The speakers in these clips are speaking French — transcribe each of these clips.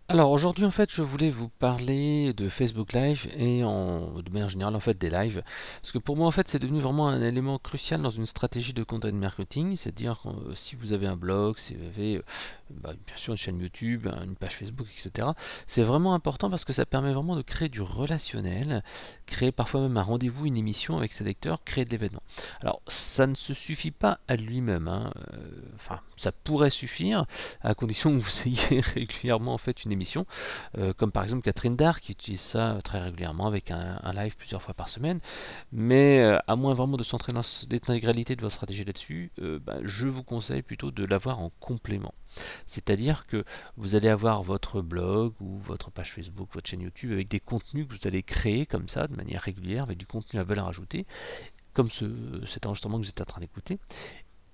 Alors aujourd'hui en fait je voulais vous parler de Facebook Live et de manière générale en fait des lives parce que pour moi en fait c'est devenu vraiment un élément crucial dans une stratégie de content marketing, c'est-à-dire si vous avez un blog, si vous avez bien sûr une chaîne YouTube, une page Facebook, etc. C'est vraiment important parce que ça permet vraiment de créer du relationnel, créer parfois même un rendez-vous, une émission avec ses lecteurs, créer de l'événement. Alors ça ne se suffit pas à lui-même, hein. Enfin ça pourrait suffire à condition que vous ayez régulièrement en fait une émission, comme par exemple Catherine Dard qui utilise ça très régulièrement avec un live plusieurs fois par semaine. Mais à moins vraiment de centrer l'intégralité de votre stratégie là-dessus, je vous conseille plutôt de l'avoir en complément. C'est-à-dire que vous allez avoir votre blog ou votre page Facebook, votre chaîne YouTube avec des contenus que vous allez créer comme ça de manière régulière avec du contenu à valeur ajoutée, comme cet enregistrement que vous êtes en train d'écouter.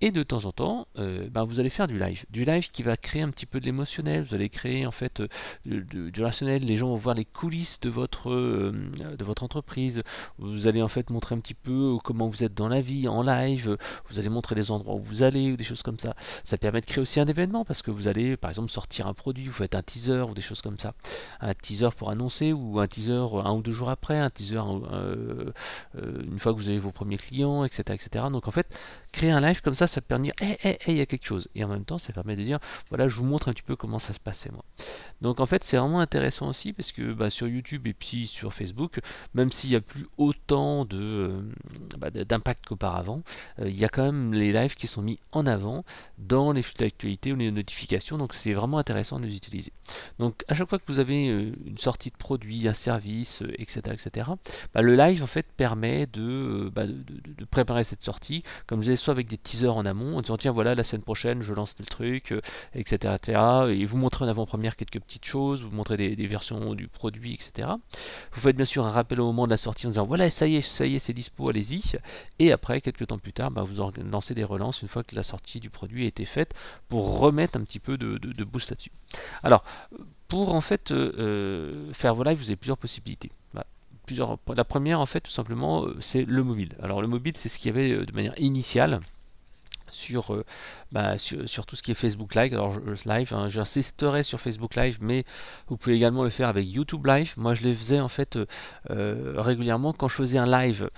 Et de temps en temps, vous allez faire du live qui va créer un petit peu de l'émotionnel. Vous allez créer en fait du rationnel. Les gens vont voir les coulisses de votre entreprise. Vous allez en fait montrer un petit peu comment vous êtes dans la vie en live. Vous allez montrer les endroits où vous allez ou des choses comme ça. Ça permet de créer aussi un événement parce que vous allez par exemple sortir un produit, vous faites un teaser ou des choses comme ça. Un teaser pour annoncer ou un teaser un ou deux jours après, un teaser une fois que vous avez vos premiers clients, etc., etc. Donc en fait, créer un live comme ça permet de dire, il y a quelque chose. Et en même temps, ça permet de dire, voilà, je vous montre un petit peu comment ça se passait moi. Donc en fait, c'est vraiment intéressant aussi parce que sur YouTube et puis sur Facebook, même s'il n'y a plus autant d'impact qu'auparavant, il y a quand même les lives qui sont mis en avant dans les flux d'actualité ou les notifications. Donc c'est vraiment intéressant de les utiliser. Donc à chaque fois que vous avez une sortie de produit, un service, etc., etc., le live en fait permet de préparer cette sortie, comme je disais, soit avec des teasers en amont, en disant tiens voilà la semaine prochaine je lance tel truc, etc., etc. Et vous montrez en avant-première quelques petites choses, vous montrez des versions du produit, etc. Vous faites bien sûr un rappel au moment de la sortie en disant voilà ça y est, c'est dispo, allez-y. Et après, quelques temps plus tard, vous lancez des relances une fois que la sortie du produit a été faite pour remettre un petit peu de boost là-dessus. Alors, pour en fait faire vos lives, vous avez plusieurs possibilités. La première, en fait, tout simplement, c'est le mobile. Alors, le mobile, c'est ce qu'il y avait de manière initiale sur tout ce qui est Facebook Live. Alors, j'insisterai sur Facebook Live, mais vous pouvez également le faire avec YouTube Live. Moi, je les faisais en fait régulièrement quand je faisais un live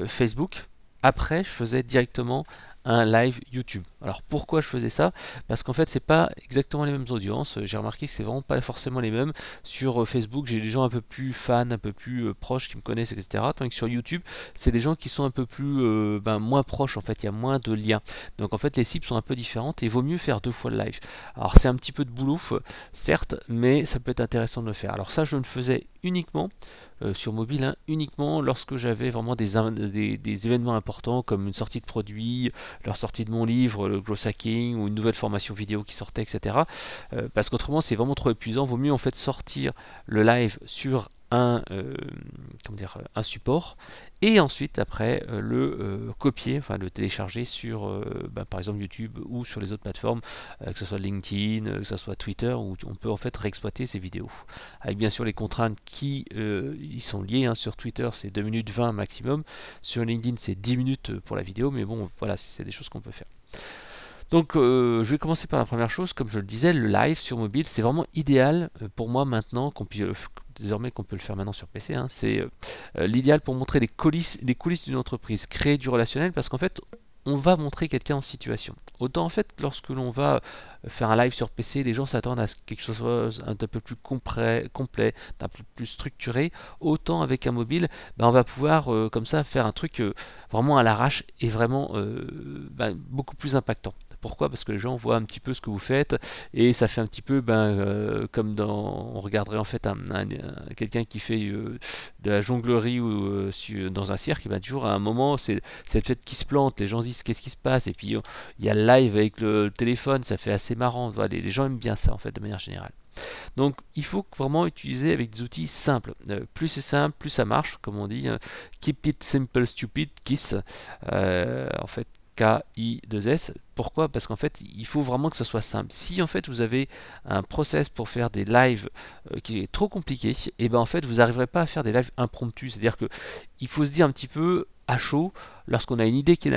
Facebook. Après, je faisais directement un live YouTube. Alors pourquoi je faisais ça? Parce qu'en fait c'est pas exactement les mêmes audiences. J'ai remarqué que c'est vraiment pas forcément les mêmes. Sur Facebook j'ai des gens un peu plus fans, un peu plus proches qui me connaissent, etc. Tandis que sur YouTube c'est des gens qui sont un peu plus moins proches. En fait il y a moins de liens. Donc en fait les cibles sont un peu différentes et il vaut mieux faire deux fois le live. Alors c'est un petit peu de boulot, certes, mais ça peut être intéressant de le faire. Alors ça je le faisais uniquement sur mobile, hein, uniquement lorsque j'avais vraiment des événements importants comme une sortie de produit, leur sortie de mon livre, le growth hacking ou une nouvelle formation vidéo qui sortait, etc. Parce qu'autrement c'est vraiment trop épuisant. Vaut mieux en fait sortir le live sur un support et ensuite après le copier, enfin le télécharger sur par exemple YouTube ou sur les autres plateformes, que ce soit LinkedIn, que ce soit Twitter, où on peut en fait réexploiter ces vidéos. Avec bien sûr les contraintes qui y sont liées, hein. Sur Twitter c'est 2 minutes 20 maximum, sur LinkedIn c'est 10 minutes pour la vidéo, mais bon voilà, c'est des choses qu'on peut faire. Donc je vais commencer par la première chose, comme je le disais, le live sur mobile, c'est vraiment idéal pour moi maintenant, désormais qu'on peut le faire maintenant sur PC, hein, c'est l'idéal pour montrer les coulisses d'une entreprise, créer du relationnel, parce qu'en fait, on va montrer quelqu'un en situation. Autant en fait, lorsque l'on va faire un live sur PC, les gens s'attendent à ce que quelque chose soit un peu plus complet, un peu plus structuré. Autant avec un mobile, on va pouvoir comme ça faire un truc vraiment à l'arrache et vraiment beaucoup plus impactant. Pourquoi? Parce que les gens voient un petit peu ce que vous faites et ça fait un petit peu comme on regarderait en fait quelqu'un qui fait de la jonglerie ou dans un cirque. Toujours à un moment c'est le fait qui se plante, les gens disent qu'est-ce qui se passe et puis il y a le live avec le téléphone, ça fait assez marrant. Voilà, les gens aiment bien ça en fait de manière générale. Donc il faut vraiment utiliser avec des outils simples. Plus c'est simple, plus ça marche, comme on dit. Keep it simple, stupid, KISS. En fait, K-I-2-S. Pourquoi? Parce qu'en fait, il faut vraiment que ce soit simple. Si en fait vous avez un process pour faire des lives qui est trop compliqué, et ben en fait vous n'arriverez pas à faire des lives impromptus. C'est-à-dire que il faut se dire un petit peu à chaud, lorsqu'on a une idée qui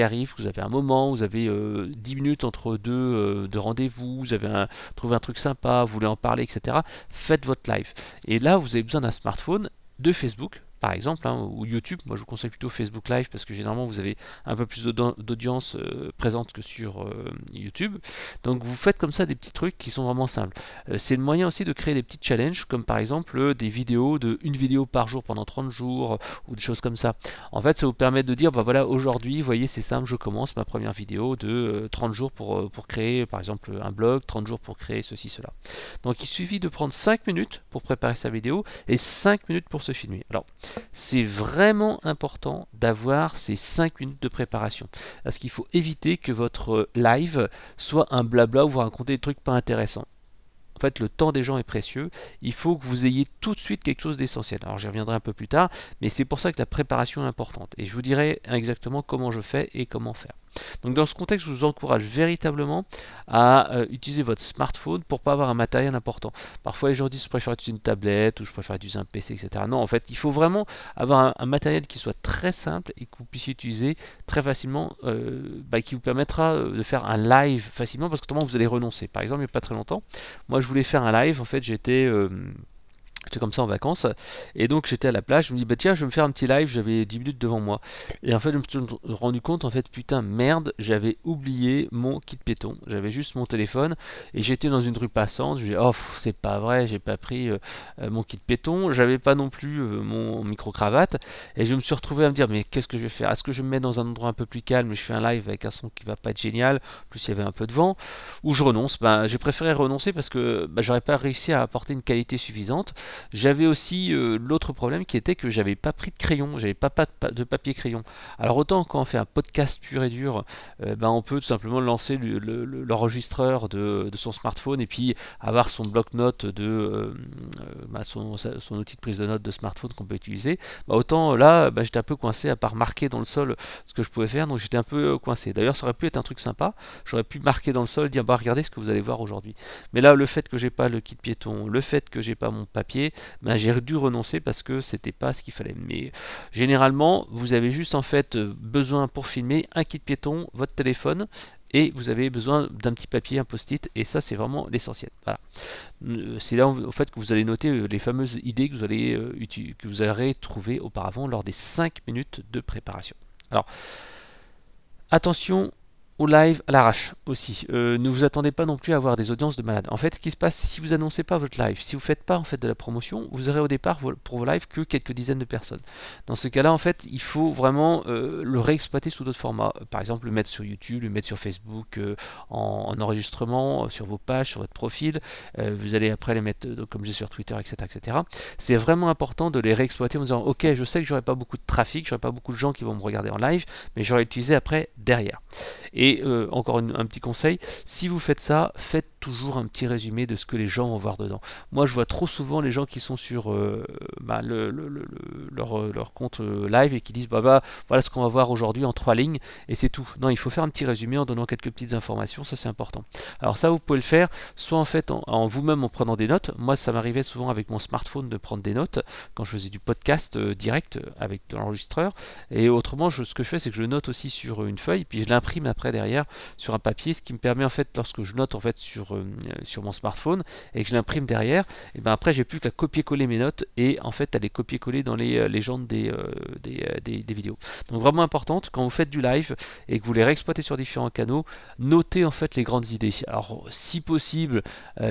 arrive, vous avez un moment, vous avez 10 minutes entre deux rendez-vous, vous avez trouvé un truc sympa, vous voulez en parler, etc. Faites votre live. Et là, vous avez besoin d'un smartphone, de Facebook, par exemple, hein, ou YouTube. Moi, je vous conseille plutôt Facebook Live parce que généralement, vous avez un peu plus d'audience présente que sur YouTube. Donc, vous faites comme ça des petits trucs qui sont vraiment simples. C'est le moyen aussi de créer des petits challenges, comme par exemple des vidéos une vidéo par jour pendant 30 jours ou des choses comme ça. En fait, ça vous permet de dire, bah voilà, aujourd'hui, vous voyez, c'est simple, je commence ma première vidéo de 30 jours pour créer, par exemple, un blog, 30 jours pour créer ceci, cela. Donc, il suffit de prendre 5 minutes pour préparer sa vidéo et 5 minutes pour se filmer. Alors, c'est vraiment important d'avoir ces 5 minutes de préparation. Parce qu'il faut éviter que votre live soit un blabla où vous racontez des trucs pas intéressants. En fait, le temps des gens est précieux. Il faut que vous ayez tout de suite quelque chose d'essentiel. Alors, j'y reviendrai un peu plus tard, mais c'est pour ça que la préparation est importante. Et je vous dirai exactement comment je fais et comment faire. Donc dans ce contexte, je vous encourage véritablement à utiliser votre smartphone pour ne pas avoir un matériel important. Parfois les gens disent je préfère utiliser une tablette ou je préfère utiliser un PC, etc. Non, en fait, il faut vraiment avoir un matériel qui soit très simple et que vous puissiez utiliser très facilement, qui vous permettra de faire un live facilement parce que autrement vous allez renoncer. Par exemple, il n'y a pas très longtemps, moi je voulais faire un live, en fait j'étais comme ça en vacances et donc j'étais à la plage, je me dis bah tiens je vais me faire un petit live, j'avais 10 minutes devant moi et en fait je me suis rendu compte en fait putain merde j'avais oublié mon kit piéton, j'avais juste mon téléphone et j'étais dans une rue passante, je me dis oh c'est pas vrai j'ai pas pris mon kit piéton, j'avais pas non plus mon micro cravate et je me suis retrouvé à me dire mais qu'est-ce que je vais faire, est-ce que je me mets dans un endroit un peu plus calme et je fais un live avec un son qui va pas être génial, en plus il y avait un peu de vent, ou je renonce, j'ai préféré renoncer parce que j'aurais pas réussi à apporter une qualité suffisante. J'avais aussi l'autre problème qui était que j'avais pas pris de crayon, j'avais pas de papier crayon. Alors autant quand on fait un podcast pur et dur, on peut tout simplement lancer l'enregistreur de son smartphone et puis avoir son bloc-notes son outil de prise de notes de smartphone qu'on peut utiliser. Autant là, j'étais un peu coincé à part marquer dans le sol ce que je pouvais faire, donc j'étais un peu coincé. D'ailleurs, ça aurait pu être un truc sympa. J'aurais pu marquer dans le sol, dire regardez ce que vous allez voir aujourd'hui. Mais là, le fait que j'ai pas le kit piéton, le fait que j'ai pas mon papier, j'ai dû renoncer parce que c'était pas ce qu'il fallait. Mais généralement, vous avez juste en fait besoin pour filmer un kit piéton, votre téléphone, et vous avez besoin d'un petit papier, un post-it, et ça c'est vraiment l'essentiel. Voilà. C'est là en fait que vous allez noter les fameuses idées que vous aurez trouvées auparavant lors des 5 minutes de préparation. Alors, attention au live à l'arrache aussi. Ne vous attendez pas non plus à avoir des audiences de malade. En fait, ce qui se passe, si vous annoncez pas votre live, si vous faites pas en fait de la promotion, vous aurez au départ pour vos lives que quelques dizaines de personnes. Dans ce cas-là, en fait, il faut vraiment le réexploiter sous d'autres formats. Par exemple, le mettre sur YouTube, le mettre sur Facebook en enregistrement, sur vos pages, sur votre profil. Vous allez après les mettre comme j'ai sur Twitter, etc., etc. C'est vraiment important de les réexploiter en disant, ok, je sais que j'aurai pas beaucoup de trafic, j'aurai pas beaucoup de gens qui vont me regarder en live, mais j'aurai utilisé après derrière. Et encore un petit conseil, si vous faites ça, faites toujours un petit résumé de ce que les gens vont voir dedans. Moi, je vois trop souvent les gens qui sont sur leur compte live et qui disent voilà ce qu'on va voir aujourd'hui en 3 lignes et c'est tout. Non, il faut faire un petit résumé en donnant quelques petites informations, ça c'est important. Alors ça, vous pouvez le faire soit en fait en vous-même en prenant des notes. Moi, ça m'arrivait souvent avec mon smartphone de prendre des notes quand je faisais du podcast direct avec l'enregistreur. Et autrement, ce que je fais, c'est que je note aussi sur une feuille, puis je l'imprime après derrière sur un papier, ce qui me permet en fait, lorsque je note en fait sur mon smartphone et que je l'imprime derrière, et après j'ai plus qu'à copier-coller mes notes et en fait à les copier-coller dans les légendes des vidéos. Donc vraiment importante, quand vous faites du live et que vous les réexploitez sur différents canaux, notez en fait les grandes idées. Alors si possible,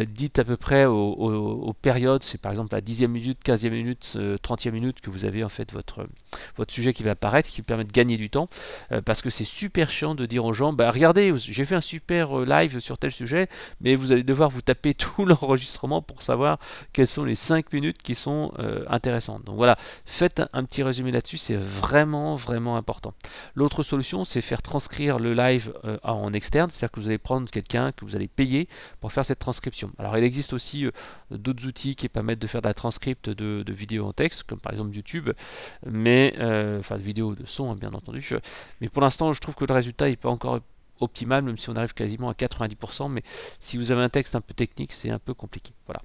dites à peu près aux périodes, c'est par exemple la 10e minute, 15e minute, 30e minute que vous avez en fait votre sujet qui va apparaître, qui permet de gagner du temps, parce que c'est super chiant de dire aux gens, regardez, j'ai fait un super live sur tel sujet, mais vous allez devoir vous taper tout l'enregistrement pour savoir quelles sont les 5 minutes qui sont intéressantes. Donc voilà, faites un petit résumé là-dessus, c'est vraiment important. L'autre solution, c'est faire transcrire le live en externe, c'est-à-dire que vous allez prendre quelqu'un que vous allez payer pour faire cette transcription. Alors il existe aussi d'autres outils qui permettent de faire de la transcripte de vidéos en texte, comme par exemple YouTube, mais enfin de vidéos de son bien entendu, mais pour l'instant je trouve que le résultat n'est pas encore optimal, même si on arrive quasiment à 90%, mais si vous avez un texte un peu technique, c'est un peu compliqué. Voilà.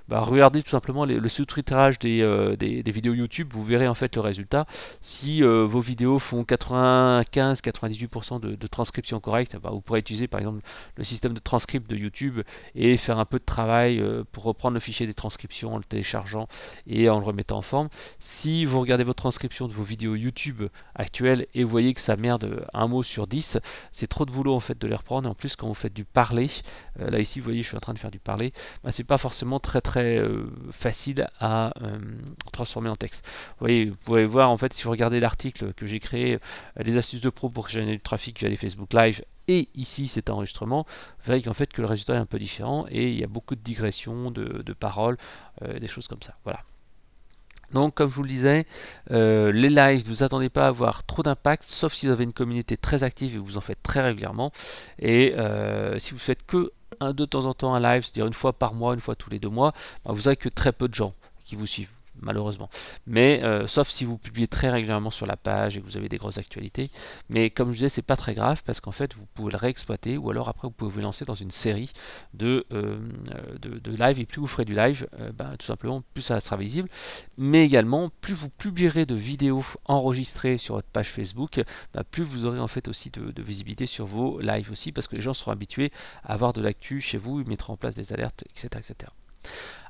bah, regardez tout simplement le sous-titrage des vidéos YouTube, vous verrez en fait le résultat. Si vos vidéos font 95-98% de transcription correcte, bah, vous pourrez utiliser par exemple le système de transcript de YouTube et faire un peu de travail pour reprendre le fichier des transcriptions en le téléchargeant et en le remettant en forme. Si vous regardez votre transcription de vos vidéos YouTube actuelles et vous voyez que ça merde un mot sur 10, c'est trop de boulot en fait de les reprendre. Et en plus quand vous faites du parler, là ici vous voyez je suis en train de faire du parler, bah, c'est pas forcément très facile à transformer en texte. Vous voyez, vous pouvez voir en fait si vous regardez l'article que j'ai créé, les astuces de pro pour générer du trafic via les Facebook Live, et ici cet enregistrement, vous verrez qu'en fait que le résultat est un peu différent et il y a beaucoup de digressions, de paroles, des choses comme ça. Voilà. Donc comme je vous le disais, les lives, ne vous attendez pas à avoir trop d'impact, sauf si vous avez une communauté très active et vous en faites très régulièrement. Et si vous faites que de temps en temps un live, c'est-à-dire une fois par mois, une fois tous les 2 mois, bah, vous n'avez que très peu de gens qui vous suivent, malheureusement. Mais sauf si vous publiez très régulièrement sur la page et que vous avez des grosses actualités. Mais comme je disais, c'est pas très grave parce qu'en fait vous pouvez le réexploiter ou alors après vous pouvez vous lancer dans une série de live, et plus vous ferez du live, bah, tout simplement plus ça sera visible. Mais également plus vous publierez de vidéos enregistrées sur votre page Facebook, bah, plus vous aurez en fait aussi de visibilité sur vos lives aussi, parce que les gens seront habitués à avoir de l'actu chez vous, ils mettront en place des alertes, etc.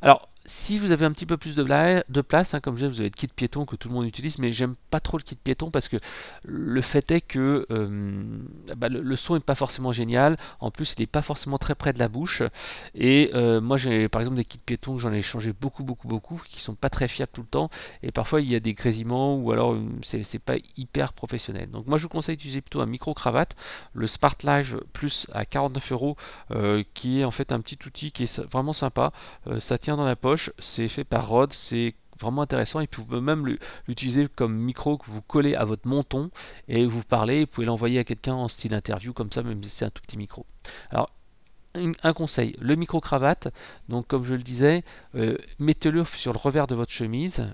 Alors, si vous avez un petit peu plus de place, hein, comme je disais, vous avez le kit piéton que tout le monde utilise, mais j'aime pas trop le kit piéton parce que le fait est que bah, le son n'est pas forcément génial. En plus, il n'est pas forcément très près de la bouche. Et moi, j'ai par exemple des kits piétons que j'en ai changé beaucoup, qui sont pas très fiables tout le temps. Et parfois, il y a des grésillements ou alors c'est pas hyper professionnel. Donc, moi, je vous conseille d'utiliser plutôt un micro-cravate, le Smart Live Plus à 49 €, qui est en fait un petit outil qui est vraiment sympa. Ça tient dans la poche. C'est fait par Rode, c'est vraiment intéressant et puis vous pouvez même l'utiliser comme micro que vous collez à votre menton et vous parlez, vous pouvez l'envoyer à quelqu'un en style interview comme ça, même si c'est un tout petit micro. Alors un conseil, le micro-cravate, donc comme je le disais, mettez-le sur le revers de votre chemise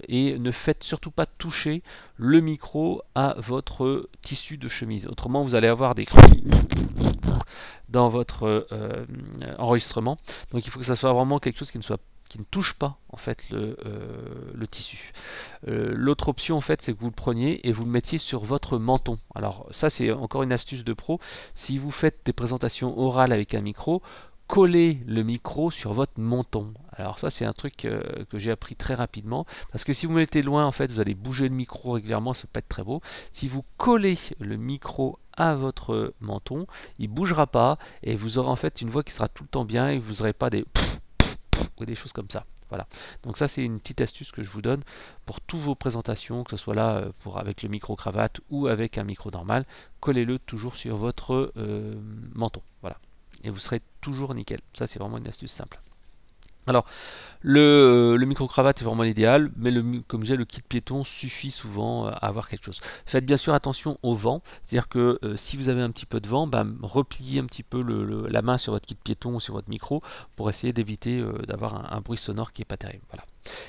et ne faites surtout pas toucher le micro à votre tissu de chemise. Autrement, vous allez avoir des dans votre enregistrement. Donc il faut que ça soit vraiment quelque chose qui ne touche pas en fait le tissu. L'autre option en fait c'est que vous le preniez et vous le mettiez sur votre menton. Alors ça c'est encore une astuce de pro. Si vous faites des présentations orales avec un micro, collez le micro sur votre menton. Alors ça c'est un truc que j'ai appris très rapidement parce que si vous mettez loin en fait vous allez bouger le micro régulièrement, ça peut pas être très beau. Si vous collez le micro à votre menton, il bougera pas et vous aurez en fait une voix qui sera tout le temps bien et vous n'aurez pas des ou des choses comme ça. Voilà. Donc ça c'est une petite astuce que je vous donne pour toutes vos présentations, que ce soit là avec le micro cravate ou avec un micro normal, collez-le toujours sur votre menton. Voilà. Et vous serez toujours nickel. Ça c'est vraiment une astuce simple. Alors, le micro-cravate est vraiment l'idéal, mais comme je disais, le kit piéton suffit souvent à avoir quelque chose. Faites bien sûr attention au vent, c'est-à-dire que si vous avez un petit peu de vent, bah, repliez un petit peu la main sur votre kit piéton ou sur votre micro pour essayer d'éviter d'avoir un bruit sonore qui n'est pas terrible. Voilà.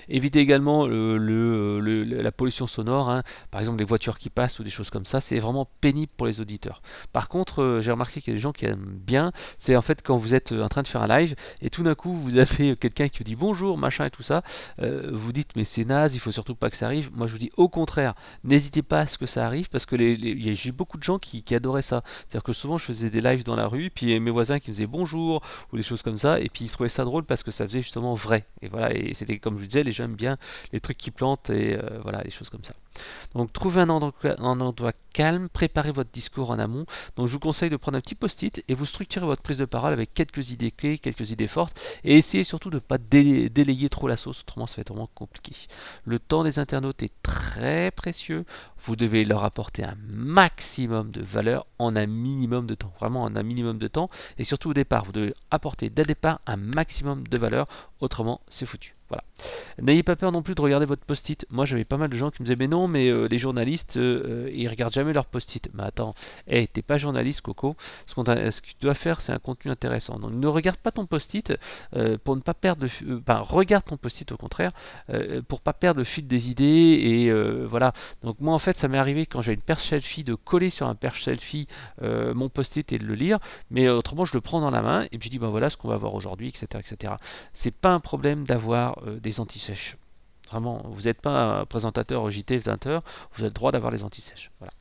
Évitez également la pollution sonore, hein. Par exemple les voitures qui passent ou des choses comme ça, c'est vraiment pénible pour les auditeurs. Par contre, j'ai remarqué qu'il y a des gens qui aiment bien, c'est en fait quand vous êtes en train de faire un live et tout d'un coup vous avez quelqu'un qui vous dit bonjour, machin et tout ça, vous dites mais c'est naze, il faut surtout pas que ça arrive. Moi je vous dis au contraire, n'hésitez pas à ce que ça arrive parce que j'ai beaucoup de gens qui adoraient ça. C'est-à-dire que souvent je faisais des lives dans la rue, puis mes voisins qui me disaient bonjour ou des choses comme ça, et puis ils trouvaient ça drôle parce que ça faisait justement vrai. Et voilà, et c'était comme je disais, les gens aiment bien les trucs qui plantent et voilà, des choses comme ça. Donc trouvez un endroit calme, préparez votre discours en amont. Donc je vous conseille de prendre un petit post-it et vous structurez votre prise de parole avec quelques idées clés, quelques idées fortes et essayez surtout de ne pas délayer trop la sauce, autrement ça va être vraiment compliqué. Le temps des internautes est très précieux, vous devez leur apporter un maximum de valeur en un minimum de temps, vraiment en un minimum de temps et surtout au départ, vous devez apporter dès le départ un maximum de valeur, autrement c'est foutu. Voilà. N'ayez pas peur non plus de regarder votre post-it. Moi, j'avais pas mal de gens qui me disaient, mais non, mais les journalistes, ils regardent jamais leur post-it. Mais attends, hey, t'es pas journaliste, Coco. Ce que tu dois faire, c'est un contenu intéressant. Donc, ne regarde pas ton post-it pour ne pas perdre regarde ton post-it au contraire, pour pas perdre le fil des idées. Et voilà. Donc, moi, en fait, ça m'est arrivé quand j'ai une perche selfie de coller sur un perche selfie mon post-it et de le lire. Mais autrement, je le prends dans la main et puis je dis, ben voilà ce qu'on va voir aujourd'hui, etc., etc. C'est pas un problème d'avoir des anti-sèches. Vraiment, vous n'êtes pas un présentateur au JT 20h, vous avez le droit d'avoir les anti-sèches. Voilà.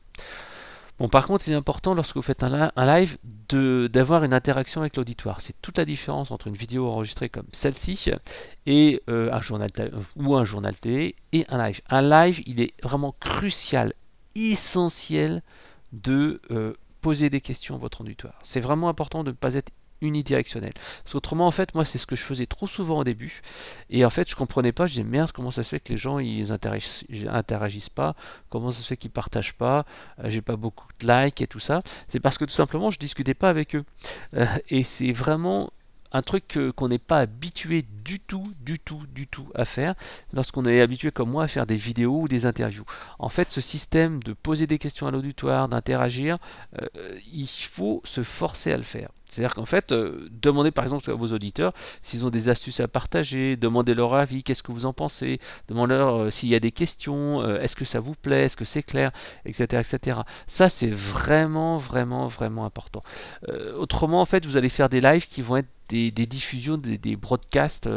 Bon, par contre, il est important lorsque vous faites un live d'avoir une interaction avec l'auditoire. C'est toute la différence entre une vidéo enregistrée comme celle-ci et un journal télé et un live. Un live, il est vraiment crucial, essentiel de poser des questions à votre auditoire. C'est vraiment important de ne pas être unidirectionnel. Parce qu'autrement, en fait, moi, c'est ce que je faisais trop souvent au début. Et en fait, je comprenais pas. Je disais, merde, comment ça se fait que les gens, ils interagissent pas? Comment ça se fait qu'ils partagent pas? J'ai pas beaucoup de likes et tout ça. C'est parce que tout simplement, je discutais pas avec eux. Et c'est vraiment un truc qu'on n'est pas habitué du tout à faire lorsqu'on est habitué comme moi à faire des vidéos ou des interviews. En fait, ce système de poser des questions à l'auditoire, d'interagir, il faut se forcer à le faire. C'est-à-dire qu'en fait, demandez par exemple à vos auditeurs s'ils ont des astuces à partager, demandez leur avis, qu'est-ce que vous en pensez, demandez-leur s'il y a des questions, est-ce que ça vous plaît, est-ce que c'est clair, etc., etc. Ça, c'est vraiment important. Autrement, en fait, vous allez faire des lives qui vont être des diffusions, des broadcasts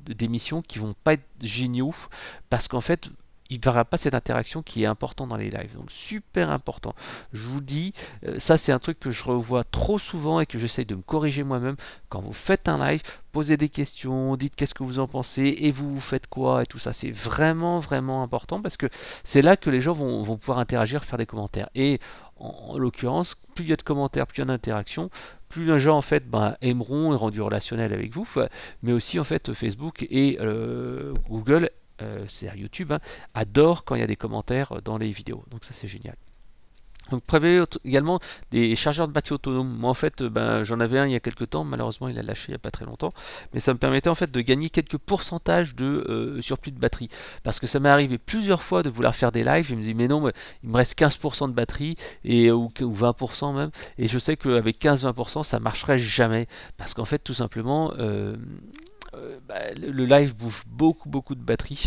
d'émissions qui vont pas être géniaux parce qu'en fait, il n'y aura pas cette interaction qui est importante dans les lives. Donc super important. Je vous dis, ça c'est un truc que je revois trop souvent et que j'essaye de me corriger moi-même. Quand vous faites un live, posez des questions, dites qu'est-ce que vous en pensez et vous faites quoi et tout ça. C'est vraiment important parce que c'est là que les gens vont pouvoir interagir, faire des commentaires. Et en l'occurrence, plus il y a de commentaires, plus il y a d'interactions, plus les gens en fait aimeront et rendus relationnels avec vous, mais aussi en fait Facebook et Google, c'est-à-dire YouTube, adore quand il y a des commentaires dans les vidéos. Donc ça c'est génial. Donc prévoyez également des chargeurs de batterie autonomes. Moi en fait j'en avais un il y a quelques temps, malheureusement il a lâché il n'y a pas très longtemps, mais ça me permettait en fait de gagner quelques pourcentages de surplus de batterie. Parce que ça m'est arrivé plusieurs fois de vouloir faire des lives, je me dis mais non, mais il me reste 15% de batterie ou 20% même, et je sais qu'avec 15-20% ça marcherait jamais. Parce qu'en fait tout simplement le live bouffe beaucoup de batterie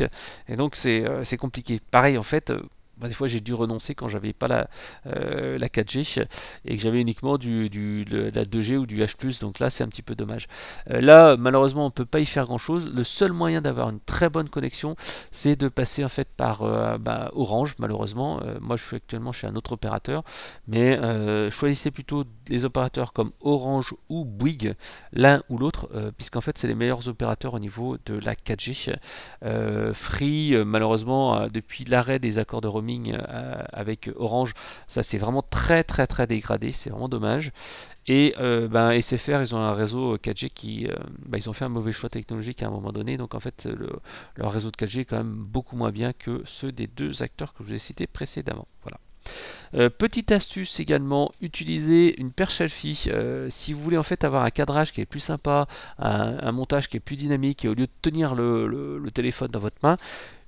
et donc c'est compliqué. Pareil en fait, des fois j'ai dû renoncer quand j'avais pas la 4G et que j'avais uniquement la 2G ou du H+, donc là c'est un petit peu dommage. Là malheureusement on peut pas y faire grand chose. Le seul moyen d'avoir une très bonne connexion c'est de passer en fait par Orange malheureusement. Moi je suis actuellement chez un autre opérateur, mais choisissez plutôt les opérateurs comme Orange ou Bouygues, l'un ou l'autre, puisqu'en fait c'est les meilleurs opérateurs au niveau de la 4G. Free malheureusement depuis l'arrêt des accords de roaming avec Orange, ça c'est vraiment très dégradé, c'est vraiment dommage. Et SFR, ils ont un réseau 4G qui, ils ont fait un mauvais choix technologique à un moment donné, donc en fait leur réseau de 4G est quand même beaucoup moins bien que ceux des deux acteurs que je vous ai cités précédemment. Voilà. Petite astuce également, utilisez une perche selfie. Si vous voulez en fait avoir un cadrage qui est plus sympa, un montage qui est plus dynamique, et au lieu de tenir le téléphone dans votre main,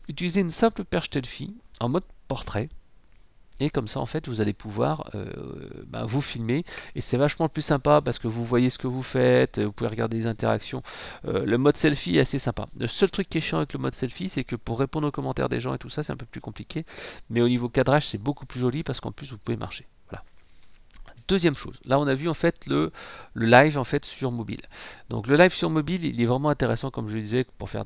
utilisez une simple perche selfie en mode portrait. Et comme ça, en fait, vous allez pouvoir vous filmer. Et c'est vachement plus sympa parce que vous voyez ce que vous faites, vous pouvez regarder les interactions. Le mode selfie est assez sympa. Le seul truc qui est chiant avec le mode selfie, c'est que pour répondre aux commentaires des gens et tout ça, c'est un peu plus compliqué. Mais au niveau cadrage, c'est beaucoup plus joli parce qu'en plus, vous pouvez marcher. Voilà. Deuxième chose, là on a vu en fait le live en fait sur mobile. Donc le live sur mobile, il est vraiment intéressant comme je le disais pour faire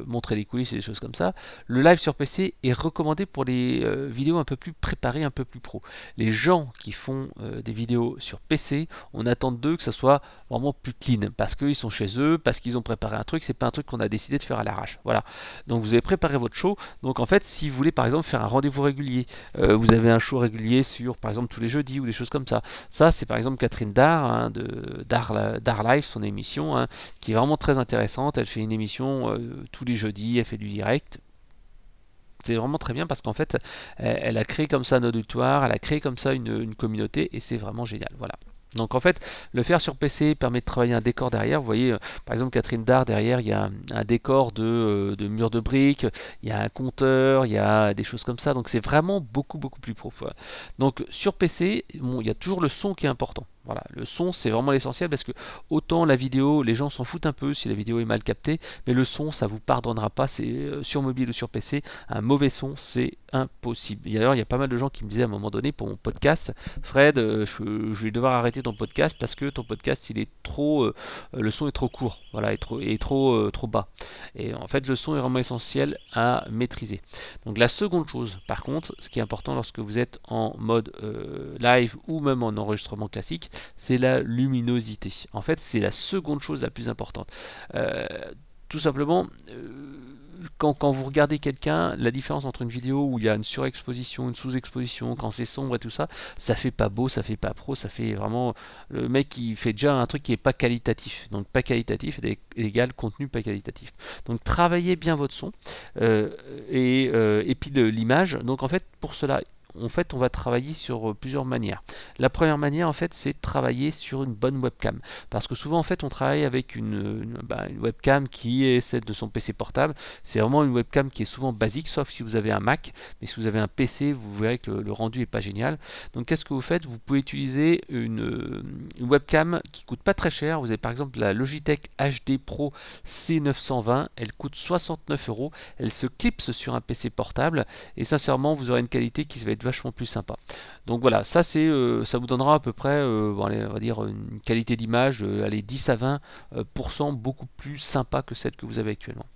montrer les coulisses et des choses comme ça. Le live sur PC est recommandé pour les vidéos un peu plus préparées, un peu plus pro. Les gens qui font des vidéos sur PC, on attend d'eux que ça soit vraiment plus clean parce qu'ils sont chez eux, parce qu'ils ont préparé un truc. C'est pas un truc qu'on a décidé de faire à l'arrache. Voilà. Donc vous avez préparé votre show. Donc en fait, si vous voulez par exemple faire un rendez-vous régulier, vous avez un show régulier sur par exemple tous les jeudis ou des choses comme ça. Ça, c'est par exemple Catherine Dar, de Dar Live, son émission, qui est vraiment très intéressante. Elle fait une émission tous les jeudis, elle fait du direct. C'est vraiment très bien parce qu'en fait, elle a créé comme ça un auditoire, elle a créé comme ça une communauté et c'est vraiment génial. Voilà. Donc en fait, le faire sur PC permet de travailler un décor derrière. Vous voyez, par exemple, Catherine Dard, derrière, il y a un décor de mur de briques, il y a un compteur, il y a des choses comme ça. Donc c'est vraiment beaucoup plus profond. Donc sur PC, bon, il y a toujours le son qui est important. Voilà, le son c'est vraiment l'essentiel parce que autant la vidéo, les gens s'en foutent un peu si la vidéo est mal captée, mais le son ça vous pardonnera pas. C'est sur mobile ou sur PC, un mauvais son c'est impossible. D'ailleurs, il y a pas mal de gens qui me disaient à un moment donné pour mon podcast, Fred, je vais devoir arrêter ton podcast parce que ton podcast il est trop, le son est trop court, voilà, et trop bas. Et en fait, le son est vraiment essentiel à maîtriser. Donc la seconde chose, par contre, ce qui est important lorsque vous êtes en mode live ou même en enregistrement classique, c'est la luminosité. En fait, c'est la seconde chose la plus importante. Euh, Tout simplement, quand vous regardez quelqu'un, la différence entre une vidéo où il y a une surexposition, une sous-exposition, quand c'est sombre et tout ça, ça fait pas beau, ça fait pas pro, ça fait vraiment le mec qui fait déjà un truc qui est pas qualitatif. Donc pas qualitatif égale contenu pas qualitatif. Donc travaillez bien votre son et puis l'image. Donc en fait pour cela on va travailler sur plusieurs manières. La première manière, en fait, c'est de travailler sur une bonne webcam. Parce que souvent, en fait, on travaille avec une webcam qui est celle de son PC portable. C'est vraiment une webcam qui est souvent basique, sauf si vous avez un Mac. Mais si vous avez un PC, vous verrez que le rendu n'est pas génial. Donc, qu'est-ce que vous faites? Vous pouvez utiliser une webcam qui coûte pas très cher. Vous avez par exemple la Logitech HD Pro C920. Elle coûte 69 €. Elle se clipse sur un PC portable. Et sincèrement, vous aurez une qualité qui va être vachement plus sympa. Donc voilà, ça ça vous donnera à peu près, bon, allez, on va dire une qualité d'image, allez, 10 à 20% beaucoup plus sympa que celle que vous avez actuellement.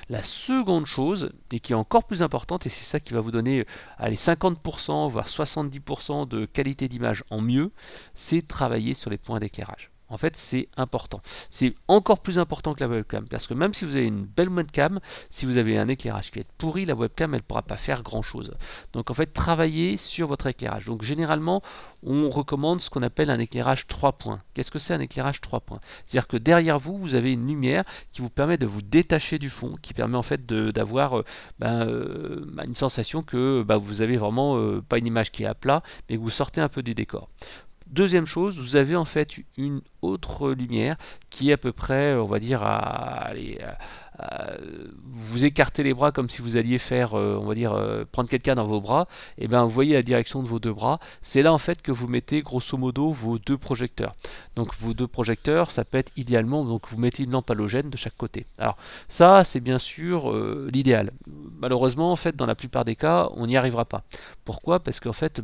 La seconde chose, et qui est encore plus importante, et c'est ça qui va vous donner, allez, 50% voire 70% de qualité d'image en mieux, c'est travailler sur les points d'éclairage. En fait, c'est important. C'est encore plus important que la webcam, parce que même si vous avez une belle webcam, si vous avez un éclairage qui est pourri, la webcam, elle ne pourra pas faire grand-chose. Donc en fait, travaillez sur votre éclairage. Donc généralement, on recommande ce qu'on appelle un éclairage 3 points. Qu'est-ce que c'est un éclairage 3 points? C'est-à-dire que derrière vous, vous avez une lumière qui vous permet de vous détacher du fond, qui permet en fait d'avoir une sensation que vous avez vraiment pas une image qui est à plat, mais que vous sortez un peu du décor. Deuxième chose, vous avez en fait une autre lumière qui est à peu près, on va dire, vous écartez les bras comme si vous alliez faire, on va dire, prendre quelqu'un dans vos bras, et bien vous voyez la direction de vos deux bras. C'est là en fait que vous mettez grosso modo vos deux projecteurs. Donc vos deux projecteurs, ça peut être idéalement, donc vous mettez une lampe halogène de chaque côté. Alors ça, c'est bien sûr l'idéal. Malheureusement, en fait, dans la plupart des cas, on n'y arrivera pas. Pourquoi? Parce qu'en fait,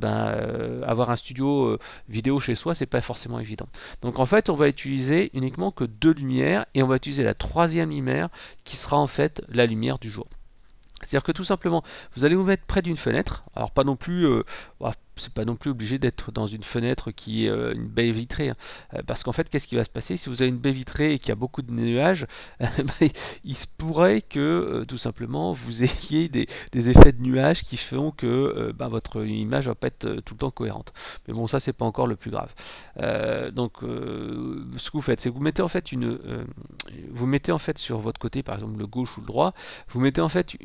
avoir un studio vidéo chez soi, c'est pas forcément évident. Donc en fait, on va utiliser uniquement que deux lumières et on va utiliser la troisième lumière qui sera en fait la lumière du jour. C'est-à-dire que tout simplement, vous allez vous mettre près d'une fenêtre. Alors pas non plus, c'est pas non plus obligé d'être dans une fenêtre qui est une baie vitrée, hein. Parce qu'en fait, qu'est-ce qui va se passer si vous avez une baie vitrée et qu'il y a beaucoup de nuages? Il se pourrait que tout simplement vous ayez des effets de nuages qui feront que votre image va pas être tout le temps cohérente. Mais bon, ça c'est pas encore le plus grave. Ce que vous faites, c'est que vous mettez en fait vous mettez en fait sur votre côté, par exemple le gauche ou le droit, vous mettez en fait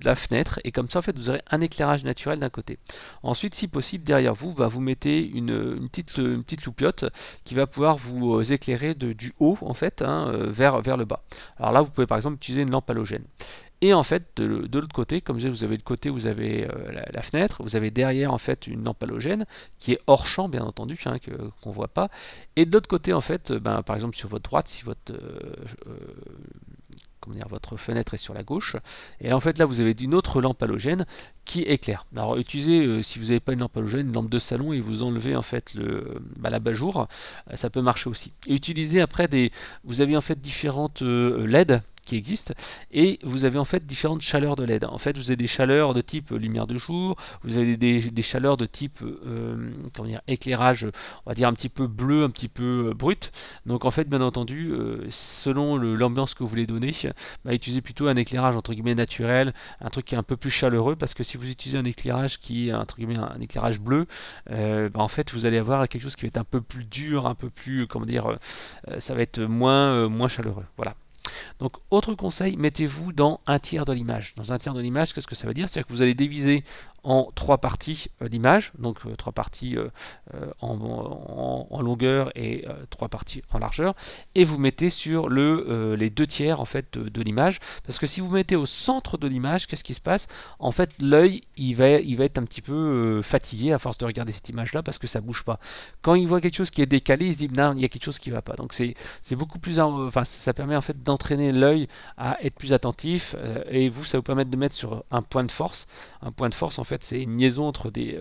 la fenêtre et comme ça en fait vous aurez un éclairage naturel d'un côté. Ensuite, si possible, derrière vous, vous mettez une petite loupiote qui va pouvoir vous éclairer du haut en fait, hein, vers le bas. Alors là, vous pouvez par exemple utiliser une lampe halogène. Et en fait, de l'autre côté, comme je disais, vous avez le côté où vous avez la fenêtre, vous avez derrière en fait une lampe halogène qui est hors champ, bien entendu, hein, qu'on ne voit pas. Et de l'autre côté, en fait, par exemple sur votre droite, si votre fenêtre est sur la gauche, et en fait là vous avez une autre lampe halogène qui éclaire. Alors utilisez, si vous n'avez pas une lampe halogène, une lampe de salon et vous enlevez en fait l'abat-jour, ça peut marcher aussi. Et utilisez après vous avez en fait différentes LED qui existent et vous avez en fait différentes chaleurs de LED. En fait, vous avez des chaleurs de type lumière de jour, vous avez des chaleurs de type éclairage, on va dire un petit peu bleu, un petit peu brut. Donc en fait, bien entendu, selon l'ambiance que vous voulez donner, utilisez plutôt un éclairage entre guillemets naturel, un truc qui est un peu plus chaleureux, parce que si vous utilisez un éclairage qui est entre guillemets un éclairage bleu, en fait vous allez avoir quelque chose qui va être un peu plus dur, un peu plus, ça va être moins chaleureux. Voilà. Donc, autre conseil, mettez-vous dans un tiers de l'image. Dans un tiers de l'image, qu'est-ce que ça veut dire? C'est-à-dire que vous allez diviser en 3 parties d'image, donc 3 parties en longueur et 3 parties en largeur, et vous mettez sur les 2 tiers en fait de l'image, parce que si vous mettez au centre de l'image, qu'est-ce qui se passe? En fait, l'œil il va être un petit peu fatigué à force de regarder cette image là parce que ça bouge pas. Quand il voit quelque chose qui est décalé, il se dit non, il y a quelque chose qui va pas. Donc c'est beaucoup plus, enfin ça permet en fait d'entraîner l'œil à être plus attentif, et vous, ça vous permet de mettre sur un point de force. Un point de force, en fait, c'est une liaison entre des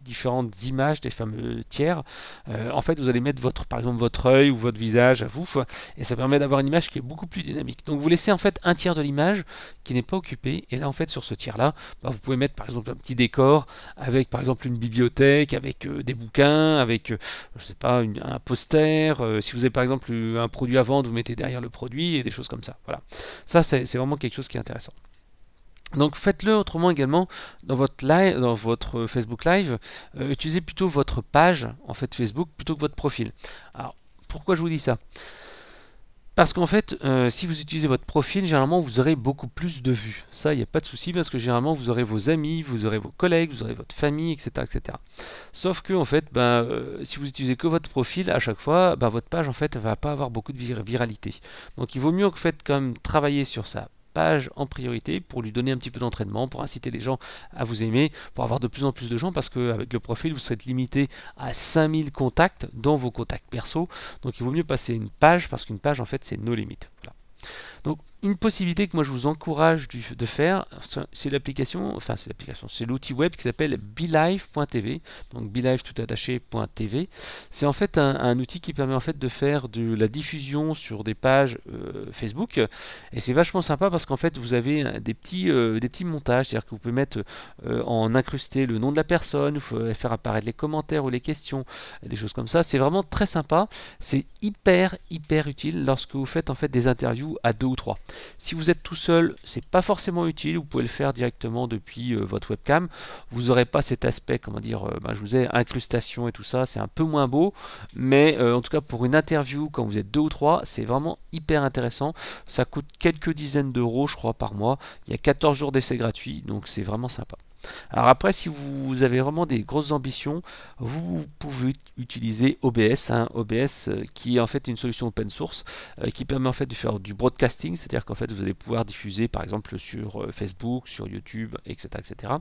différentes images, des fameux tiers. En fait, vous allez mettre par exemple votre œil ou votre visage à vous, et ça permet d'avoir une image qui est beaucoup plus dynamique. Donc vous laissez en fait un tiers de l'image qui n'est pas occupé, et là en fait sur ce tiers-là, vous pouvez mettre par exemple un petit décor avec par exemple une bibliothèque, avec des bouquins, avec je sais pas, un poster. Si vous avez par exemple un produit à vendre, vous mettez derrière le produit et des choses comme ça. Voilà. Ça, c'est vraiment quelque chose qui est intéressant. Donc faites-le autrement également dans votre live, dans votre Facebook Live. Utilisez plutôt votre page en fait Facebook plutôt que votre profil. Alors pourquoi je vous dis ça? Parce qu'en fait, si vous utilisez votre profil, généralement vous aurez beaucoup plus de vues. Ça, il n'y a pas de souci, parce que généralement vous aurez vos amis, vous aurez vos collègues, vous aurez votre famille, etc., etc. Sauf que en fait, si vous utilisez que votre profil, à chaque fois, votre page en fait va pas avoir beaucoup de viralité. Donc il vaut mieux en fait quand même travailler sur ça page en priorité pour lui donner un petit peu d'entraînement, pour inciter les gens à vous aimer, pour avoir de plus en plus de gens, parce qu'avec le profil, vous serez limité à 5000 contacts, dont vos contacts perso. Donc il vaut mieux passer une page, parce qu'une page, en fait, c'est nos limites. Voilà. Donc une possibilité que moi je vous encourage de faire, c'est l'application, c'est l'outil web qui s'appelle BeLive.tv, donc BeLive tout attaché.tv. C'est en fait un outil qui permet en fait de faire de la diffusion sur des pages Facebook, et c'est vachement sympa parce qu'en fait vous avez des petits montages, c'est-à-dire que vous pouvez mettre en incruster le nom de la personne, vous pouvez faire apparaître les commentaires ou les questions, des choses comme ça. C'est vraiment très sympa, c'est hyper utile lorsque vous faites en fait des interviews à 2 ou 3. Si vous êtes tout seul, c'est pas forcément utile, vous pouvez le faire directement depuis votre webcam. Vous n'aurez pas cet aspect, comment dire, je vous ai incrustation et tout ça, c'est un peu moins beau, mais en tout cas pour une interview, quand vous êtes 2 ou 3, c'est vraiment hyper intéressant. Ça coûte quelques dizaines d'euros, je crois, par mois. Il y a 14 jours d'essai gratuit, donc c'est vraiment sympa. Alors après, si vous avez vraiment des grosses ambitions, vous pouvez utiliser OBS, OBS qui est en fait une solution open source qui permet en fait de faire du broadcasting, c'est-à-dire qu'en fait vous allez pouvoir diffuser par exemple sur Facebook, sur YouTube, etc., etc.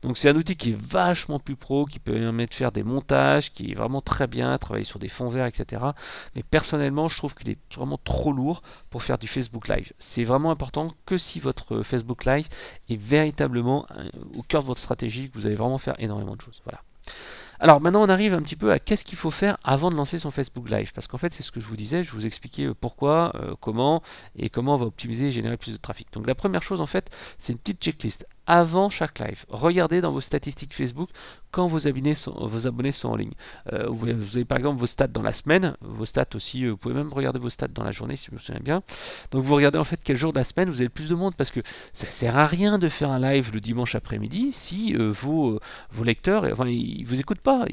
Donc c'est un outil qui est vachement plus pro, qui permet de faire des montages, qui est vraiment très bien, travailler sur des fonds verts, etc. Mais personnellement, je trouve qu'il est vraiment trop lourd pour faire du Facebook Live. C'est vraiment important que si votre Facebook Live est véritablement au cœur de votre stratégie, que vous allez vraiment faire énormément de choses. Voilà. Alors maintenant on arrive un petit peu à qu'est-ce qu'il faut faire avant de lancer son Facebook Live, parce qu'en fait c'est ce que je vous disais, je vous expliquais pourquoi, comment et comment on va optimiser et générer plus de trafic. Donc la première chose en fait, c'est une petite checklist. Avant chaque live, regardez dans vos statistiques Facebook quand vos abonnés sont en ligne. Vous avez par exemple vos stats dans la semaine, vos stats aussi, vous pouvez même regarder vos stats dans la journée si je me souviens bien. Donc vous regardez en fait quel jour de la semaine vous avez le plus de monde, parce que ça sert à rien de faire un live le dimanche après-midi si vos lecteurs, ils vous écoutent pas,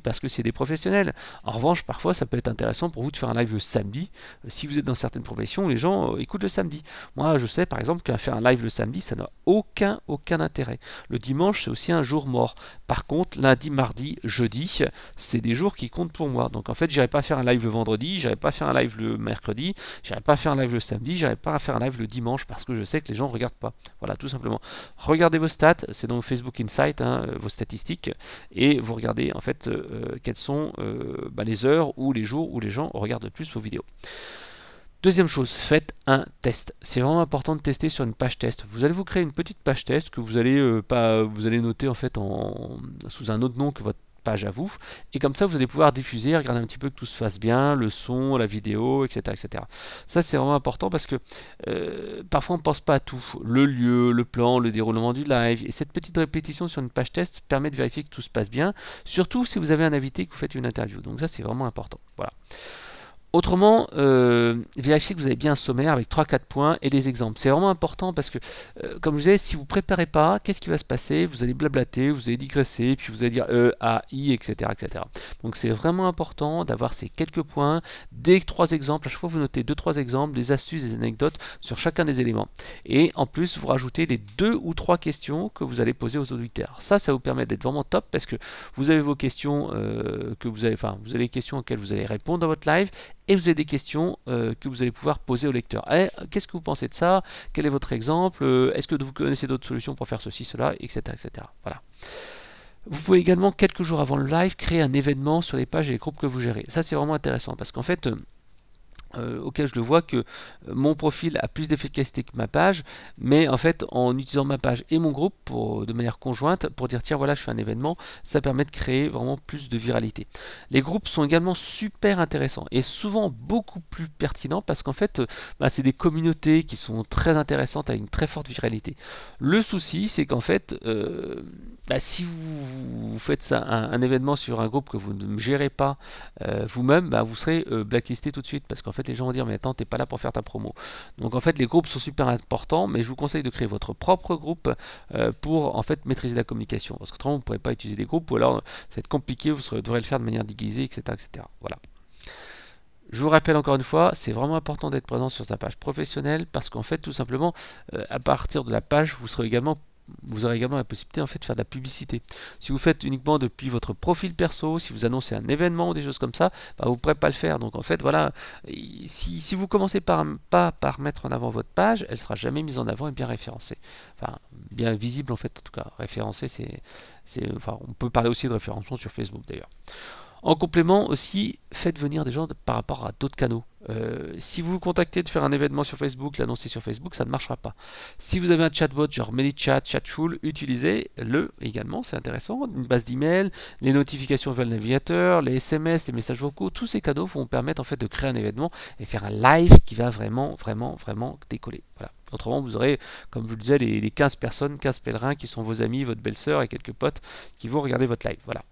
parce que c'est des professionnels. En revanche, parfois ça peut être intéressant pour vous de faire un live le samedi, si vous êtes dans certaines professions, les gens écoutent le samedi. Moi je sais par exemple qu'à faire un live le samedi, ça n'a aucun intérêt. Le dimanche, c'est aussi un jour mort. Par contre, lundi, mardi, jeudi, c'est des jours qui comptent pour moi. Donc en fait, j'irai pas faire un live le vendredi, j'irai pas faire un live le mercredi, j'irai pas faire un live le samedi, j'irai pas faire un live le dimanche parce que je sais que les gens regardent pas. Voilà, tout simplement. Regardez vos stats, c'est donc Facebook Insight, vos statistiques, et vous regardez en fait quelles sont les heures ou les jours où les gens regardent le plus vos vidéos. Deuxième chose, faites un test. C'est vraiment important de tester sur une page test. Vous allez vous créer une petite page test que vous allez noter en fait sous un autre nom que votre page à vous, et comme ça vous allez pouvoir diffuser, regarder un petit peu que tout se fasse bien, le son, la vidéo, etc., etc. Ça c'est vraiment important parce que parfois on ne pense pas à tout, le lieu, le plan, le déroulement du live, et cette petite répétition sur une page test permet de vérifier que tout se passe bien, surtout si vous avez un invité et que vous faites une interview. Donc ça c'est vraiment important. Voilà. Autrement, vérifiez que vous avez bien un sommaire avec 3-4 points et des exemples. C'est vraiment important parce que, comme je disais, si vous ne préparez pas, qu'est-ce qui va se passer? Vous allez blablater, vous allez digresser, puis vous allez dire A, I, etc., etc. Donc c'est vraiment important d'avoir ces quelques points, des 3 exemples. À chaque fois, vous notez 2-3 exemples, des astuces, des anecdotes sur chacun des éléments. Et en plus, vous rajoutez les 2 ou 3 questions que vous allez poser aux auditeurs. Ça vous permet d'être vraiment top parce que vous avez vos questions vous avez les questions auxquelles vous allez répondre dans votre live et vous avez des questions que vous allez pouvoir poser au lecteur. Qu'est-ce que vous pensez de ça? Quel est votre exemple? Est-ce que vous connaissez d'autres solutions pour faire ceci, cela, etc., etc. Voilà. Vous pouvez également, quelques jours avant le live, créer un événement sur les pages et les groupes que vous gérez. Ça, c'est vraiment intéressant parce qu'en fait, auquel je le vois que mon profil a plus d'efficacité que ma page, mais en fait en utilisant ma page et mon groupe de manière conjointe pour dire tiens voilà je fais un événement, ça permet de créer vraiment plus de viralité. Les groupes sont également super intéressants et souvent beaucoup plus pertinents parce qu'en fait c'est des communautés qui sont très intéressantes avec une très forte viralité. Le souci c'est qu'en fait si vous faites ça, un événement sur un groupe que vous ne gérez pas vous-même, vous serez blacklisté tout de suite parce qu'en fait les gens vont dire mais attends t'es pas là pour faire ta promo. Donc en fait les groupes sont super importants, mais je vous conseille de créer votre propre groupe pour en fait maîtriser la communication, parce qu'autrement vous ne pourrez pas utiliser des groupes ou alors ça va être compliqué, vous devrez le faire de manière déguisée, etc., etc. Voilà. Je vous rappelle encore une fois, c'est vraiment important d'être présent sur sa page professionnelle parce qu'en fait tout simplement à partir de la page vous aurez également la possibilité en fait de faire de la publicité. Si vous faites uniquement depuis votre profil perso, si vous annoncez un événement ou des choses comme ça, vous ne pourrez pas le faire. Donc en fait voilà, si vous commencez pas par mettre en avant votre page, elle sera jamais mise en avant et bien référencée. Enfin bien visible en fait en tout cas. Référencée on peut parler aussi de référencement sur Facebook d'ailleurs. En complément aussi, faites venir des gens par rapport à d'autres canaux. Si vous vous contactez de faire un événement sur Facebook, l'annoncer sur Facebook, ça ne marchera pas. Si vous avez un chatbot genre ManyChat, Chatful, utilisez-le également, c'est intéressant. Une base d'email, les notifications vers le navigateur, les SMS, les messages vocaux, tous ces canaux vont vous permettre en fait de créer un événement et faire un live qui va vraiment décoller. Voilà. Autrement, vous aurez, comme je vous le disais, les 15 personnes, 15 pèlerins qui sont vos amis, votre belle-sœur et quelques potes qui vont regarder votre live. Voilà.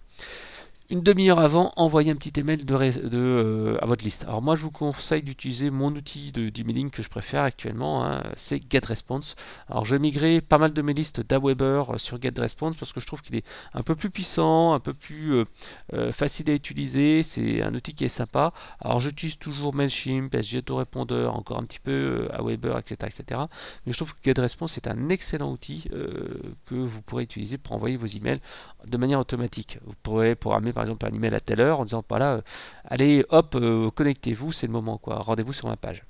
Une demi-heure avant, envoyez un petit email à votre liste. Alors moi je vous conseille d'utiliser mon outil d'emailing que je préfère actuellement, c'est GetResponse. Alors j'ai migré pas mal de mes listes d'Aweber sur GetResponse parce que je trouve qu'il est un peu plus puissant, un peu plus facile à utiliser, c'est un outil qui est sympa. Alors j'utilise toujours Mailchimp, SGAutorépondeur, encore un petit peu Aweber, etc., etc. Mais je trouve que GetResponse est un excellent outil que vous pourrez utiliser pour envoyer vos emails de manière automatique. Vous pourrez programmer par exemple un email à telle heure en disant voilà, allez hop, connectez-vous, c'est le moment quoi, rendez-vous sur ma page.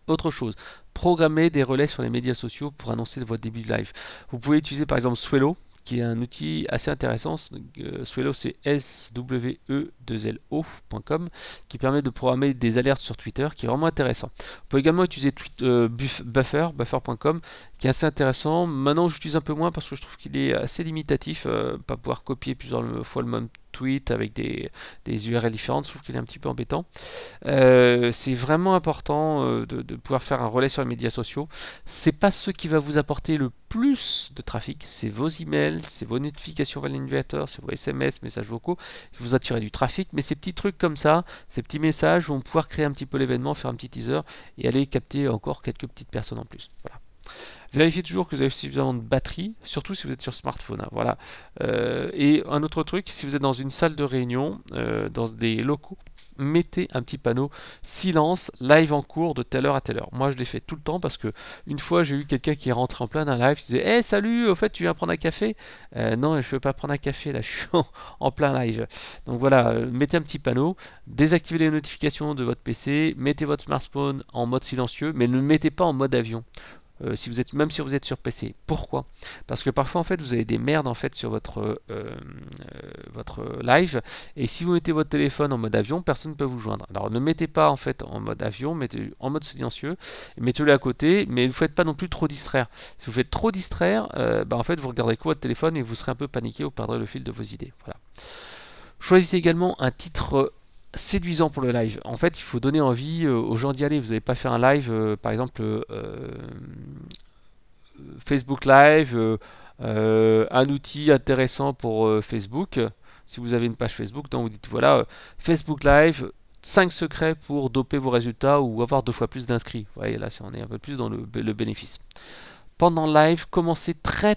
Autre chose, programmer des relais sur les médias sociaux pour annoncer votre début de live. Vous pouvez utiliser par exemple Swello, qui est un outil assez intéressant. Swello, c'est SWE2LO.com, qui permet de programmer des alertes sur Twitter, qui est vraiment intéressant. Vous pouvez également utiliser buffer.com, qui est assez intéressant. Maintenant, j'utilise un peu moins parce que je trouve qu'il est assez limitatif, pas pouvoir copier plusieurs fois le même tweet avec des URL différentes, je trouve qu'il est un petit peu embêtant. C'est vraiment important de pouvoir faire un relais sur les médias sociaux. C'est pas ce qui va vous apporter le plus de trafic, c'est vos emails, c'est vos notifications vers l'annuaire, c'est vos SMS, messages vocaux qui vous attirez du trafic, mais ces petits trucs comme ça, ces petits messages vont pouvoir créer un petit peu l'événement, faire un petit teaser et aller capter encore quelques petites personnes en plus. Voilà. Vérifiez toujours que vous avez suffisamment de batterie, surtout si vous êtes sur smartphone. Voilà. Et un autre truc, si vous êtes dans une salle de réunion, dans des locaux, mettez un petit panneau silence, live en cours de telle heure à telle heure. Moi je l'ai fait tout le temps parce que une fois j'ai eu quelqu'un qui est rentré en plein d'un live, qui disait hey, salut, au fait tu viens prendre un café? Non, je ne veux pas prendre un café là, je suis en plein live. Donc voilà, mettez un petit panneau, désactivez les notifications de votre PC, mettez votre smartphone en mode silencieux, mais ne le mettez pas en mode avion. Même si vous êtes sur PC. Pourquoi? Parce que parfois en fait vous avez des merdes en fait sur votre live, et si vous mettez votre téléphone en mode avion, personne ne peut vous joindre. Alors ne mettez pas en fait en mode avion, mettez en mode silencieux, mettez-le à côté, mais ne vous faites pas non plus trop distraire. Si vous faites trop distraire, en fait vous regardez que votre téléphone et vous serez un peu paniqué, vous perdrez le fil de vos idées. Voilà. Choisissez également un titre séduisant pour le live. En fait, il faut donner envie aux gens d'y aller. Vous n'allez pas faire un live, par exemple Facebook Live, un outil intéressant pour Facebook. Si vous avez une page Facebook, donc vous dites voilà, Facebook Live, 5 secrets pour doper vos résultats ou avoir 2 fois plus d'inscrits. Vous voyez, là, on est un peu plus dans le bénéfice. Pendant le live, commencez très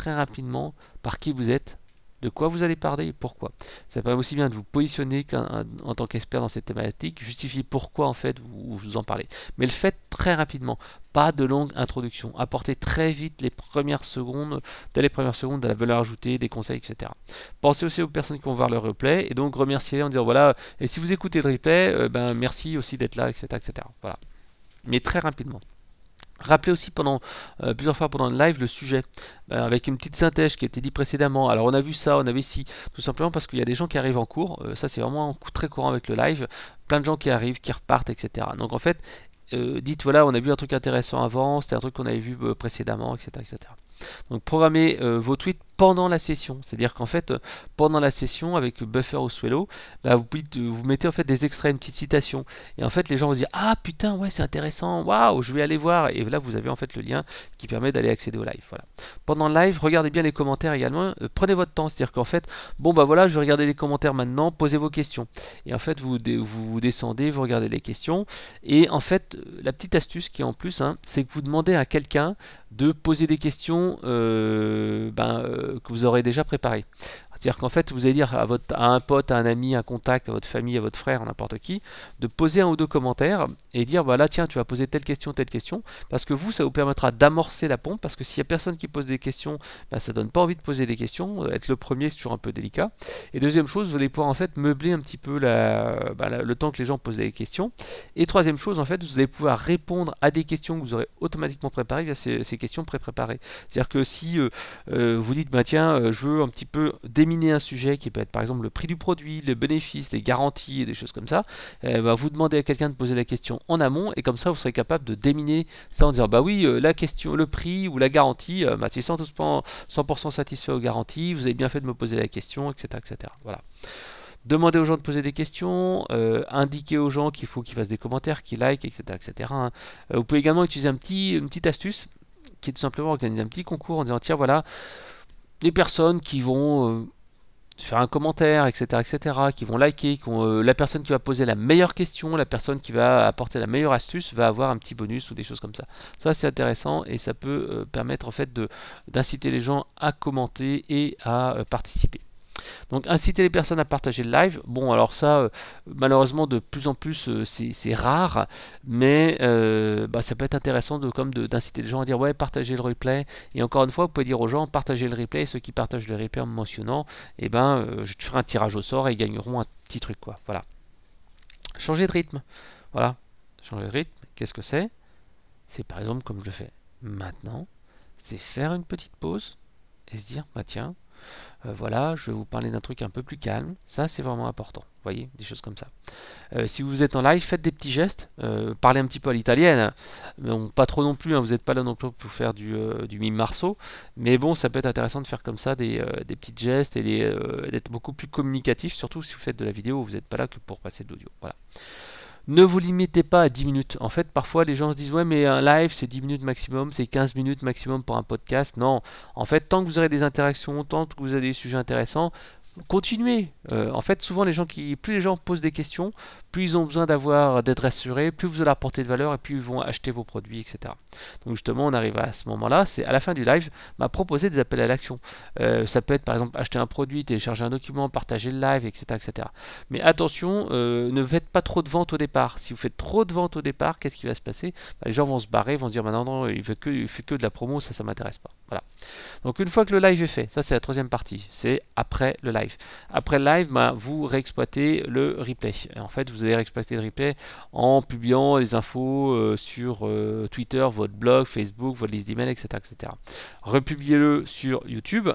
rapidement par qui vous êtes, de quoi vous allez parler et pourquoi. Ça permet aussi bien de vous positionner en tant qu'expert dans cette thématique, justifier pourquoi en fait vous en parlez. Mais le faites très rapidement, pas de longue introduction. Apportez très vite dès les premières secondes de la valeur ajoutée, des conseils, etc. Pensez aussi aux personnes qui vont voir le replay et donc remerciez-les en disant voilà, et si vous écoutez le replay, merci aussi d'être là, etc., etc. Voilà. Mais très rapidement. Rappelez aussi plusieurs fois pendant le live le sujet, avec une petite synthèse qui a été dit précédemment. Alors on a vu ça, on avait ci, tout simplement parce qu'il y a des gens qui arrivent en cours, ça c'est vraiment très courant avec le live, plein de gens qui arrivent, qui repartent, etc. Donc en fait, dites voilà, on a vu un truc intéressant avant, c'était un truc qu'on avait vu précédemment, etc., etc. Donc programmez vos tweets pendant la session, c'est-à-dire qu'en fait pendant la session avec Buffer ou Swello, vous mettez en fait des extraits, une petite citation, et en fait les gens vont se dire ah putain ouais c'est intéressant, waouh je vais aller voir, et là vous avez en fait le lien qui permet d'aller accéder au live. Voilà. Pendant le live, regardez bien les commentaires également, prenez votre temps, c'est-à-dire qu'en fait bon bah voilà je vais regarder les commentaires maintenant, posez vos questions, et en fait vous descendez, vous regardez les questions, et en fait la petite astuce qui est en plus, c'est que vous demandez à quelqu'un de poser des questions que vous aurez déjà préparées. C'est-à-dire qu'en fait, vous allez dire à un pote, à un ami, à un contact, à votre famille, à votre frère, n'importe qui, de poser un ou deux commentaires et dire voilà, tiens, tu vas poser telle question, parce que vous, ça vous permettra d'amorcer la pompe, parce que s'il n'y a personne qui pose des questions, ça donne pas envie de poser des questions. Être le premier, c'est toujours un peu délicat. Et deuxième chose, vous allez pouvoir en fait meubler un petit peu le temps que les gens posent des questions. Et troisième chose, en fait, vous allez pouvoir répondre à des questions que vous aurez automatiquement préparées via ces questions pré-préparées. C'est-à-dire que si vous dites tiens, je veux un petit peu déminer un sujet qui peut être par exemple le prix du produit, les bénéfices, les garanties et des choses comme ça, vous demandez à quelqu'un de poser la question en amont et comme ça vous serez capable de déminer ça en disant bah oui, la question, le prix ou la garantie, c'est 100% satisfait aux garanties, vous avez bien fait de me poser la question, etc. etc. Voilà. Demandez aux gens de poser des questions, indiquez aux gens qu'il faut qu'ils fassent des commentaires, qu'ils like, etc. etc. Vous pouvez également utiliser une petite astuce qui est tout simplement organiser un petit concours en disant tiens voilà, les personnes qui vont faire un commentaire, etc., etc., qui vont liker, la personne qui va poser la meilleure question, la personne qui va apporter la meilleure astuce va avoir un petit bonus ou des choses comme ça. Ça c'est intéressant et ça peut permettre en fait d'inciter les gens à commenter et à participer. Donc inciter les personnes à partager le live, bon alors ça malheureusement de plus en plus c'est rare, mais ça peut être intéressant d'inciter les gens à dire ouais partagez le replay, et encore une fois vous pouvez dire aux gens partagez le replay, et ceux qui partagent le replay en me mentionnant, je te ferai un tirage au sort et ils gagneront un petit truc quoi. Voilà. Changer de rythme. Voilà. Changer de rythme, qu'est-ce que c'est? C'est par exemple comme je le fais maintenant, c'est faire une petite pause et se dire bah tiens, voilà, je vais vous parler d'un truc un peu plus calme. Ça, c'est vraiment important. Vous voyez, des choses comme ça. Si vous êtes en live, faites des petits gestes. Parlez un petit peu à l'italienne. Mais pas trop non plus. Vous n'êtes pas là non plus pour faire du mime marceau. Mais bon, ça peut être intéressant de faire comme ça des petits gestes et d'être beaucoup plus communicatif. Surtout si vous faites de la vidéo. Vous n'êtes pas là que pour passer de l'audio. Voilà. Ne vous limitez pas à 10 minutes. En fait, parfois les gens se disent ouais mais un live c'est 10 minutes maximum, c'est 15 minutes maximum pour un podcast. Non, en fait tant que vous aurez des interactions, tant que vous avez des sujets intéressants, continuez. En fait souvent plus les gens posent des questions, plus ils ont besoin d'être rassurés, plus vous allez apporter de valeur et plus ils vont acheter vos produits, etc. Donc justement on arrive à ce moment-là, c'est à la fin du live, proposer des appels à l'action. Ça peut être par exemple acheter un produit, télécharger un document, partager le live, etc. etc. Mais attention, ne faites pas trop de ventes au départ. Si vous faites trop de ventes au départ, qu'est-ce qui va se passer? Les gens vont se barrer, vont se dire non, il fait que de la promo, ça m'intéresse pas. Voilà. Donc une fois que le live est fait, ça c'est la troisième partie, c'est après le live. Après le live, vous réexploitez le replay. Et en fait, vous allez réexploiter le replay en publiant des infos sur Twitter, votre blog, Facebook, votre liste d'emails, etc., etc. Republiez-le sur YouTube,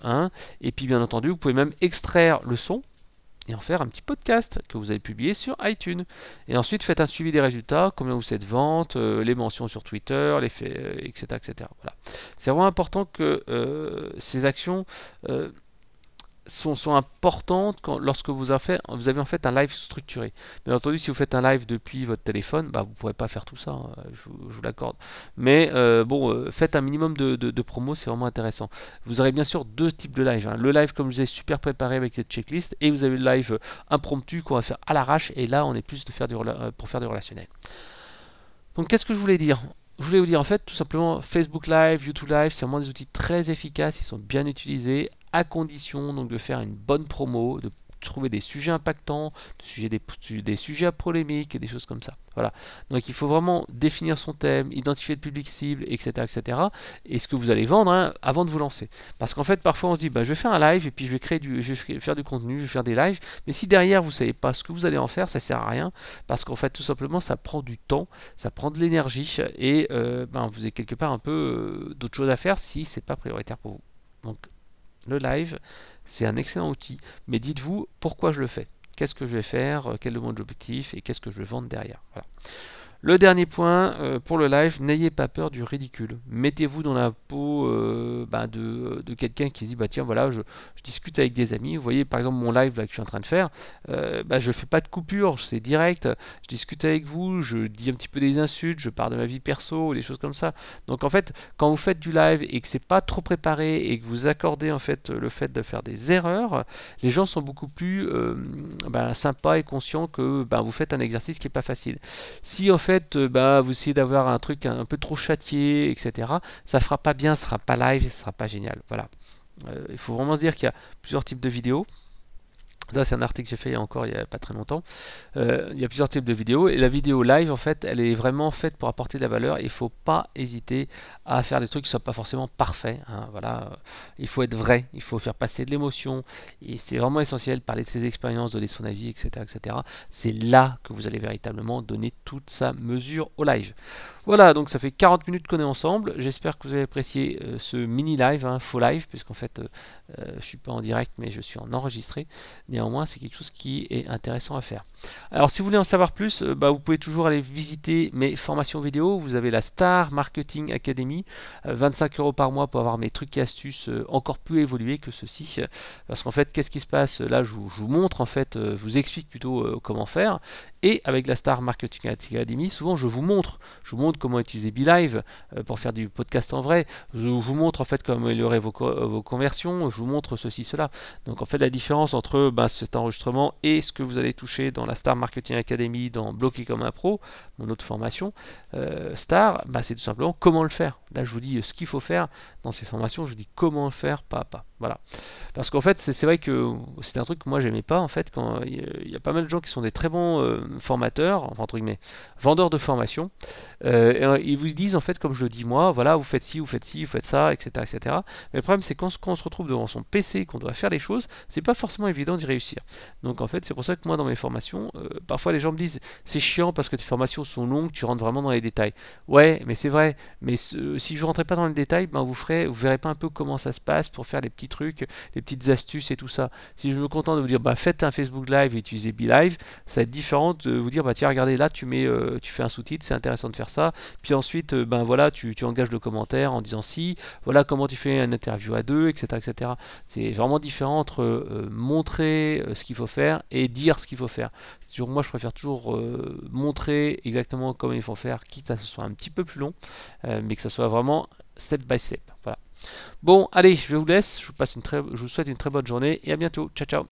et puis bien entendu, vous pouvez même extraire le son et en faire un petit podcast que vous avez publié sur iTunes. Et ensuite, faites un suivi des résultats, combien vous faites de ventes, les mentions sur Twitter, les faits, etc., etc. Voilà. C'est vraiment important que ces actions sont importantes lorsque vous avez en fait un live structuré. Bien entendu, si vous faites un live depuis votre téléphone, bah, vous ne pourrez pas faire tout ça, hein, je vous l'accorde. Mais bon, faites un minimum de promos, c'est vraiment intéressant. Vous aurez bien sûr deux types de live, hein. Le live, comme je vous ai super préparé avec cette checklist, et vous avez le live impromptu qu'on va faire à l'arrache, et là, on est plus pour faire du relationnel. Donc, qu'est-ce que je voulais dire? Je voulais vous dire en fait tout simplement Facebook Live, YouTube Live, c'est vraiment des outils très efficaces, ils sont bien utilisés à condition donc de faire une bonne promo, de trouver des sujets impactants, des sujets à polémique et des choses comme ça. Voilà. Donc il faut vraiment définir son thème, identifier le public cible, etc., etc. Et ce que vous allez vendre, hein, avant de vous lancer. Parce qu'en fait parfois on se dit bah, je vais faire un live et puis je vais faire du contenu, je vais faire des lives. Mais si derrière vous savez pas ce que vous allez en faire, ça sert à rien parce qu'en fait tout simplement ça prend du temps, ça prend de l'énergie et ben, vous avez quelque part un peu d'autres choses à faire si c'est pas prioritaire pour vous. Donc le live, c'est un excellent outil, mais dites-vous pourquoi je le fais. Qu'est-ce que je vais faire, quel est mon objectif et qu'est-ce que je vais vendre derrière. Voilà. Le dernier point pour le live, n'ayez pas peur du ridicule. Mettez-vous dans la peau de quelqu'un qui dit bah tiens voilà je discute avec des amis. Vous voyez par exemple mon live là, que je suis en train de faire, je fais pas de coupure, c'est direct. Je discute avec vous, je dis un petit peu des insultes, je parle de ma vie perso, des choses comme ça. Donc en fait quand vous faites du live et que c'est pas trop préparé et que vous accordez en fait le fait de faire des erreurs, les gens sont beaucoup plus sympas et conscients que vous faites un exercice qui est pas facile. Si en fait vous essayez d'avoir un truc un peu trop châtié, etc., ça fera pas bien, ça sera pas live, ça sera pas génial. Voilà. Il faut vraiment se dire qu'il y a plusieurs types de vidéos. Ça, c'est un article que j'ai fait il n'y a pas très longtemps. Il y a plusieurs types de vidéos et la vidéo live, en fait, elle est vraiment faite pour apporter de la valeur. Il ne faut pas hésiter à faire des trucs qui ne soient pas forcément parfaits, hein. Voilà. Il faut être vrai, il faut faire passer de l'émotion et c'est vraiment essentiel, parler de ses expériences, donner son avis, etc., etc. C'est là que vous allez véritablement donner toute sa mesure au live. Voilà, donc ça fait 40 minutes qu'on est ensemble. J'espère que vous avez apprécié ce mini live, hein, faux live, puisqu'en fait je ne suis pas en direct mais je suis en enregistré. Néanmoins, c'est quelque chose qui est intéressant à faire. Alors, si vous voulez en savoir plus, vous pouvez toujours aller visiter mes formations vidéo. Vous avez la Star Marketing Academy, 25 € par mois pour avoir mes trucs et astuces encore plus évolués que ceci. Parce qu'en fait, qu'est-ce qui se passe? Là, je vous montre, en fait, je vous explique plutôt comment faire. Et avec la Star Marketing Academy, souvent je vous montre comment utiliser BeLive pour faire du podcast en vrai. Je vous montre en fait comment améliorer vos conversions. Je vous montre ceci, cela. Donc en fait la différence entre cet enregistrement et ce que vous allez toucher dans la Star Marketing Academy, dans Bloqué comme un pro, mon autre formation Star, c'est tout simplement comment le faire. Là je vous dis ce qu'il faut faire dans ces formations, je vous dis comment le faire pas à pas. Voilà. Parce qu'en fait c'est vrai que c'est un truc que moi j'aimais pas en fait quand il y a pas mal de gens qui sont des très bons formateurs, enfin entre guillemets, vendeurs de formation. Ils vous disent en fait comme je le dis moi, voilà vous faites ci, vous faites ci, vous faites ça, etc. etc. Mais le problème c'est quand on se retrouve devant son PC, qu'on doit faire les choses, c'est pas forcément évident d'y réussir. Donc en fait c'est pour ça que moi dans mes formations, parfois les gens me disent c'est chiant parce que tes formations sont longues, tu rentres vraiment dans les détails. Ouais mais c'est vrai, mais si je rentrais pas dans les détails, vous verrez pas un peu comment ça se passe pour faire les petits trucs, les petites astuces et tout ça. Si je me contente de vous dire faites un Facebook Live et utilisez BeLive, ça va être différent de vous dire tiens regardez là tu fais un sous-titre, c'est intéressant de faire ça. Puis ensuite voilà tu engages le commentaire en disant si, voilà comment tu fais une interview à deux, etc. etc. C'est vraiment différent entre montrer ce qu'il faut faire et dire ce qu'il faut faire. Moi je préfère toujours montrer exactement comment il faut faire, quitte à ce que ce soit un petit peu plus long, mais que ça soit vraiment step by step. Voilà. Bon, allez, je vous laisse. Je vous souhaite une très bonne journée et à bientôt. Ciao, ciao.